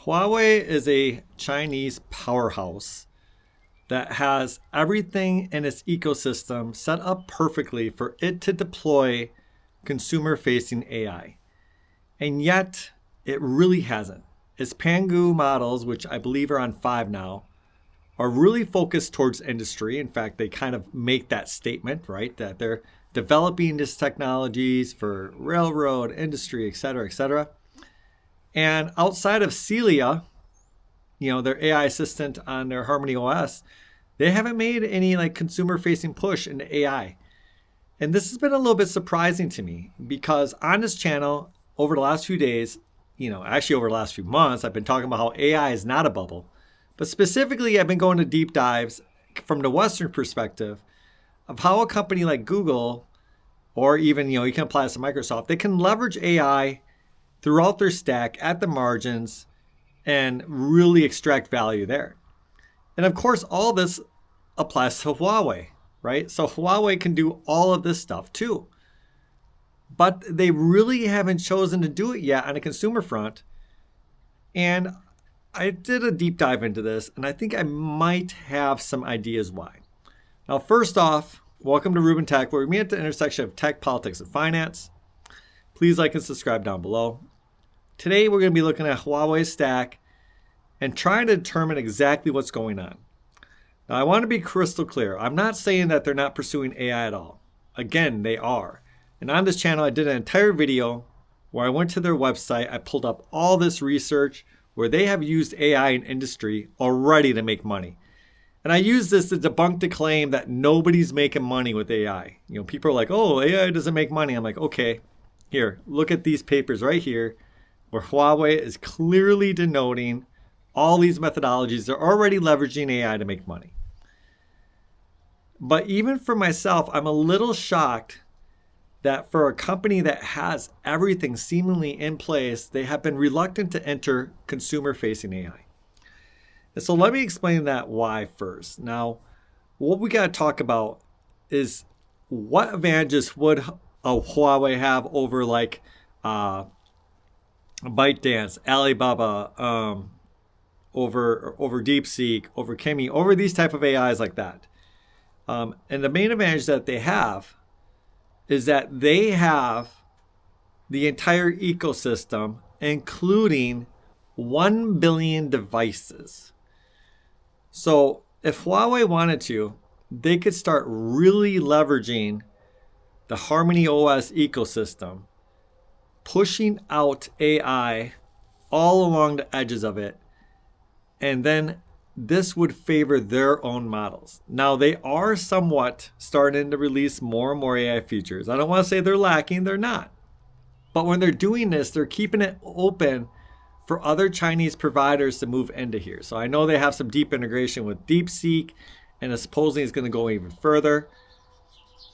Huawei is a Chinese powerhouse that has everything in its ecosystem set up perfectly for it to deploy consumer-facing AI. And yet, it really hasn't. Its Pangu models, which I believe are on 5 now, are really focused towards industry. In fact, they kind of make that statement, right? That they're developing these technologies for railroad, industry, et cetera, et cetera. And outside of Celia, their AI assistant on their Harmony OS, they haven't made any like consumer-facing push into AI. And this has been a little bit surprising to me because on this channel, over the last few days, actually over the last few months, I've been talking about how AI is not a bubble. But specifically, I've been going to deep dives from the Western perspective of how a company like Google, or even, you can apply this to Microsoft, they can leverage AI throughout their stack at the margins and really extract value there. And of course, all this applies to Huawei, right? So Huawei can do all of this stuff too. But they really haven't chosen to do it yet on a consumer front. And I did a deep dive into this, and I think I might have some ideas why. Now, first off, welcome to RubenTek, where we meet at the intersection of tech, politics, and finance. Please like and subscribe down below. Today, we're going to be looking at Huawei's stack and trying to determine exactly what's going on. Now, I want to be crystal clear. I'm not saying that they're not pursuing AI at all. Again, they are. And on this channel, I did an entire video where I went to their website. I pulled up all this research where they have used AI in industry already to make money. And I use this to debunk the claim that nobody's making money with AI. People are like, oh, AI doesn't make money. I'm like, okay, here, look at these papers right here where Huawei is clearly denoting all these methodologies. They're already leveraging AI to make money. But even for myself, I'm a little shocked that for a company that has everything seemingly in place, they have been reluctant to enter consumer-facing AI. And so let me explain that why first. Now, what we got to talk about is what advantages would a Huawei have over like ByteDance, Alibaba, over DeepSeek, over Kimi, over these type of AIs like that. And the main advantage that they have is that they have the entire ecosystem, including 1 billion devices. So if Huawei wanted to, they could start really leveraging the Harmony OS ecosystem, pushing out AI all along the edges of it, and then this would favor their own models. Now, they are somewhat starting to release more and more AI features. I don't want to say they're lacking, they're not. But when they're doing this, they're keeping it open for other Chinese providers to move into here. So I know they have some deep integration with DeepSeek, and supposedly it's going to go even further.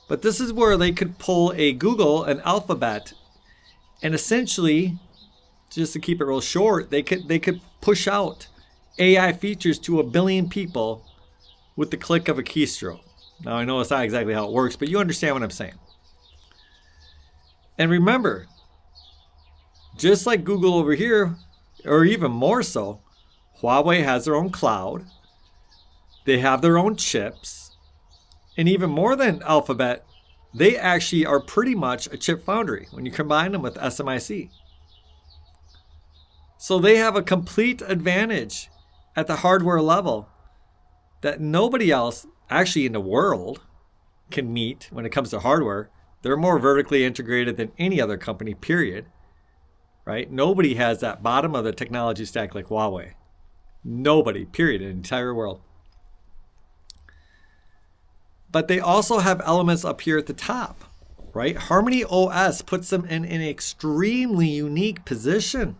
But this is where they could pull a Google, an Alphabet, and essentially, just to keep it real short, they could push out AI features to 1 billion people with the click of a keystroke. Now, I know it's not exactly how it works, but you understand what I'm saying. And remember, just like Google over here, or even more so, Huawei has their own cloud. They have their own chips. And even more than Alphabet, they actually are pretty much a chip foundry when you combine them with SMIC. So they have a complete advantage at the hardware level that nobody else actually in the world can meet when it comes to hardware. They're more vertically integrated than any other company, period. Right? Nobody has that bottom of the technology stack like Huawei. Nobody, period, in the entire world. But they also have elements up here at the top, right? Harmony OS puts them in an extremely unique position.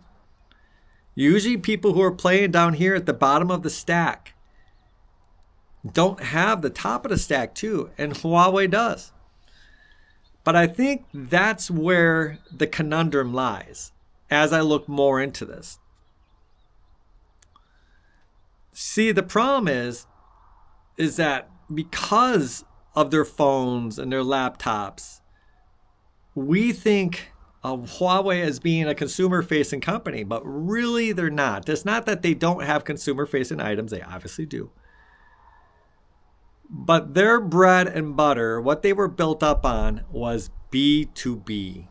Usually people who are playing down here at the bottom of the stack don't have the top of the stack too, and Huawei does. But I think that's where the conundrum lies as I look more into this. See, the problem is that because of their phones and their laptops, we think Huawei as being a consumer-facing company, but really they're not. It's not that they don't have consumer-facing items. They obviously do. But their bread and butter, what they were built up on, was B2B.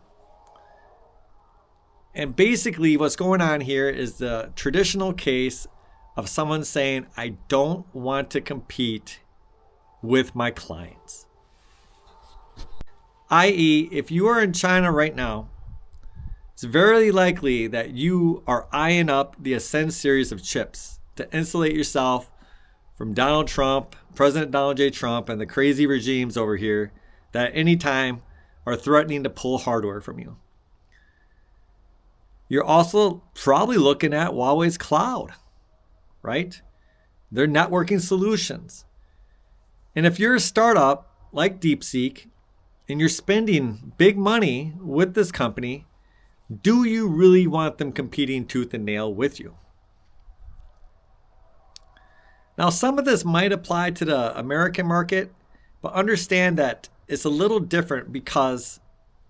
And basically what's going on here is the traditional case of someone saying, I don't want to compete with my clients. I.e., if you are in China right now, it's very likely that you are eyeing up the Ascend series of chips to insulate yourself from Donald Trump, President Donald J. Trump, and the crazy regimes over here that at any time are threatening to pull hardware from you. You're also probably looking at Huawei's cloud, right? Their networking solutions. And if you're a startup like DeepSeek and you're spending big money with this company, do you really want them competing tooth and nail with you? Now, some of this might apply to the American market, but understand that it's a little different because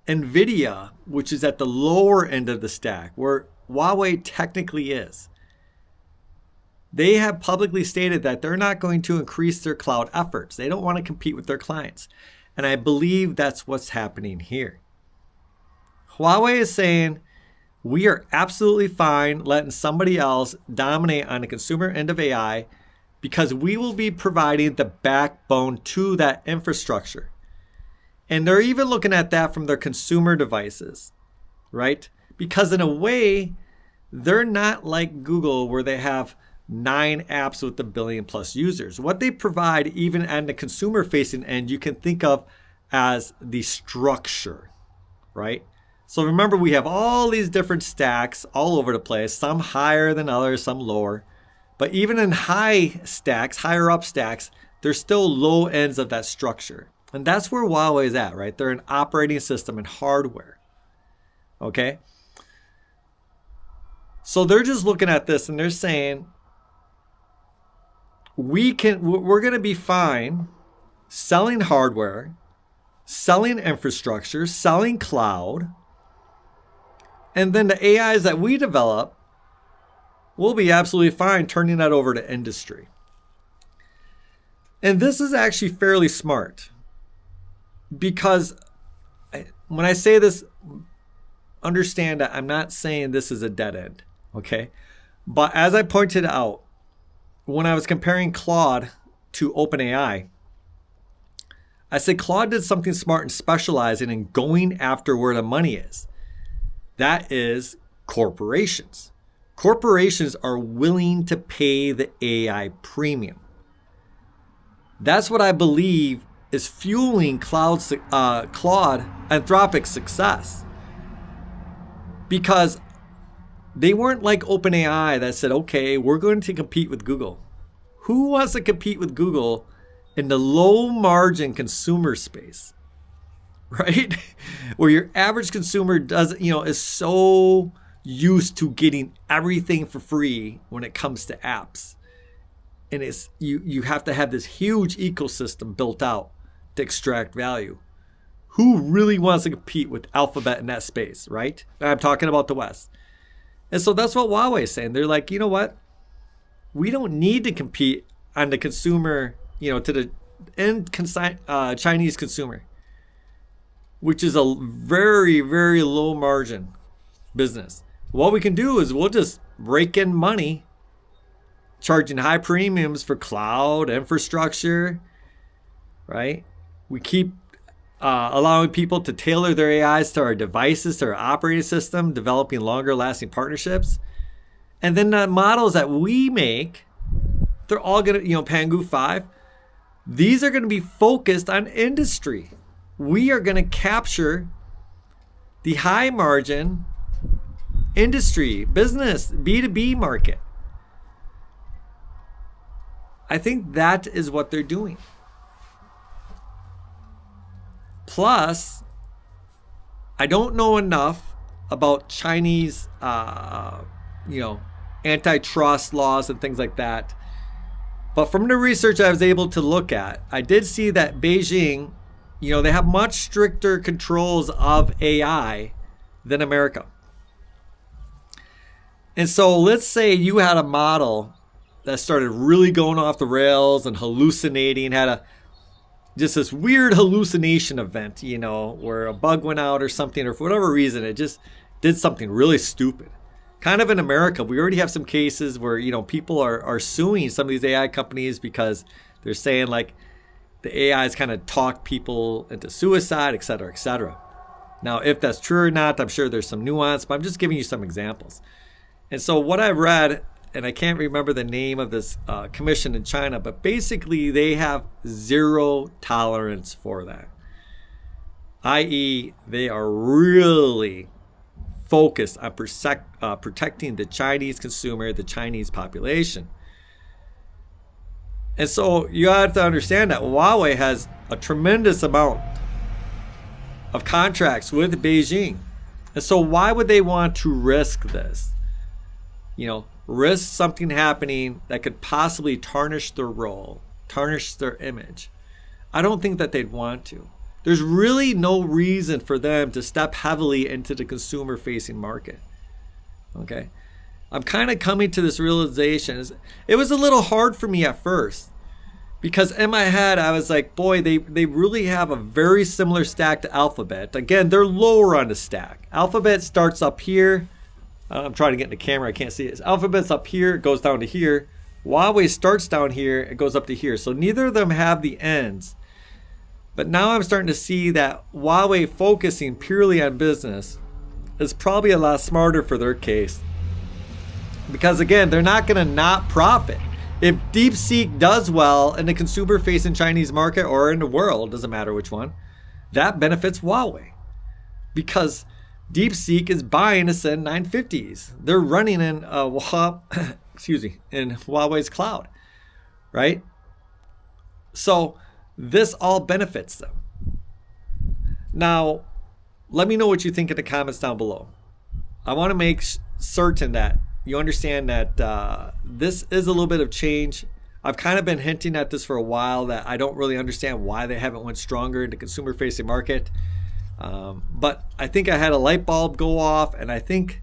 NVIDIA, which is at the lower end of the stack, where Huawei technically is, they have publicly stated that they're not going to increase their cloud efforts. They don't want to compete with their clients. And I believe that's what's happening here. Huawei is saying, we are absolutely fine letting somebody else dominate on the consumer end of AI because we will be providing the backbone to that infrastructure. And they're even looking at that from their consumer devices, right? Because in a way, they're not like Google where they have 9 apps with 1 billion plus users. What they provide, even at the consumer facing end, you can think of as the structure, right? So remember, we have all these different stacks all over the place, some higher than others, some lower. But even in high stacks, higher up stacks, there's still low ends of that structure. And that's where Huawei is at, right? They're an operating system and hardware. Okay? So they're just looking at this and they're saying, we're going to be fine selling hardware, selling infrastructure, selling cloud, and then the AIs that we develop, we'll be absolutely fine turning that over to industry. And this is actually fairly smart because when I say this, understand that I'm not saying this is a dead end, okay? But as I pointed out, when I was comparing Claude to OpenAI, I said Claude did something smart and specializing in going after where the money is. That is corporations. Corporations are willing to pay the AI premium. That's what I believe is fueling Claude Anthropic's success. Because they weren't like OpenAI that said, okay, we're going to compete with Google. Who wants to compete with Google in the low margin consumer space, right? Where your average consumer is so used to getting everything for free when it comes to apps. And it's you have to have this huge ecosystem built out to extract value. Who really wants to compete with Alphabet in that space, right? I'm talking about the West. And so that's what Huawei is saying. They're like, you know what? We don't need to compete on the consumer, to the end Chinese consumer, which is a very, very low margin business. What we can do is we'll just rake in money, charging high premiums for cloud infrastructure, right? We keep allowing people to tailor their AIs to our devices, to our operating system, developing longer lasting partnerships. And then the models that we make, they're all going to, Pangu 5, these are going to be focused on industry. We are going to capture the high margin industry, business, B2B market. I think that is what they're doing. Plus, I don't know enough about Chinese, antitrust laws and things like that. But from the research I was able to look at, I did see that Beijing, they have much stricter controls of AI than America. And so let's say you had a model that started really going off the rails and hallucinating, had just this weird hallucination event, where a bug went out or something, or for whatever reason, it just did something really stupid. Kind of in America, we already have some cases where, people are suing some of these AI companies because they're saying like the AIs kind of talk people into suicide, et cetera, et cetera. Now, if that's true or not, I'm sure there's some nuance, but I'm just giving you some examples. And so what I read, and I can't remember the name of this commission in China, but basically they have zero tolerance for that. I.e., they are really focused on protecting the Chinese consumer, the Chinese population. And so you have to understand that Huawei has a tremendous amount of contracts with Beijing. And so why would they want to risk this? Risk something happening that could possibly tarnish their role, tarnish their image. I don't think that they'd want to. There's really no reason for them to step heavily into the consumer-facing market. Okay? I'm kind of coming to this realization. It was a little hard for me at first because in my head, I was like, boy, they really have a very similar stack to Alphabet. Again, they're lower on the stack. Alphabet starts up here. I'm trying to get in the camera. I can't see it. Alphabet's up here. It goes down to here. Huawei starts down here. It goes up to here. So neither of them have the ends. But now I'm starting to see that Huawei focusing purely on business is probably a lot smarter for their case. Because again, they're not going to not profit. If DeepSeek does well in the consumer-facing Chinese market or in the world, doesn't matter which one, that benefits Huawei. Because DeepSeek is buying Ascend 950s. They're running in in Huawei's cloud, right? So this all benefits them. Now, let me know what you think in the comments down below. I want to make certain that you understand that this is a little bit of change. I've kind of been hinting at this for a while, that I don't really understand why they haven't went stronger in the consumer-facing market. But I think I had a light bulb go off, and I think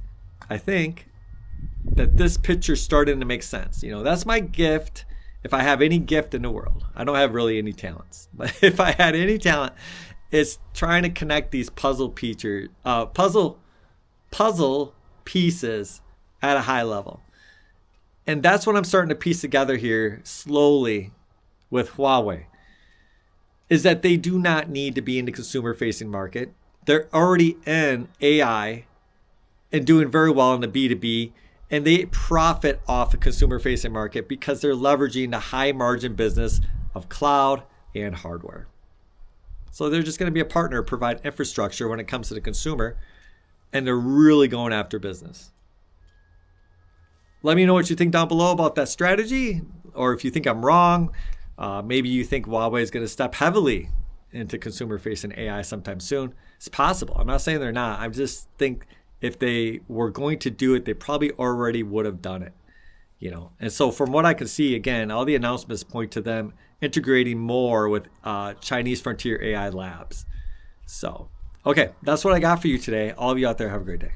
that this picture's starting to make sense. That's my gift. If I have any gift in the world, I don't have really any talents, but if I had any talent, it's trying to connect these puzzle pieces at a high level. And that's what I'm starting to piece together here slowly with Huawei, is that they do not need to be in the consumer-facing market. They're already in AI and doing very well in the B2B, and they profit off the consumer-facing market because they're leveraging the high-margin business of cloud and hardware. So they're just going to be a partner, provide infrastructure when it comes to the consumer, and they're really going after business. Let me know what you think down below about that strategy, or if you think I'm wrong. Maybe you think Huawei is going to step heavily into consumer-facing AI sometime soon. It's possible. I'm not saying they're not. I just think if they were going to do it, they probably already would have done it. And so from what I can see, again, all the announcements point to them integrating more with Chinese frontier AI labs. So, okay, that's what I got for you today. All of you out there, have a great day.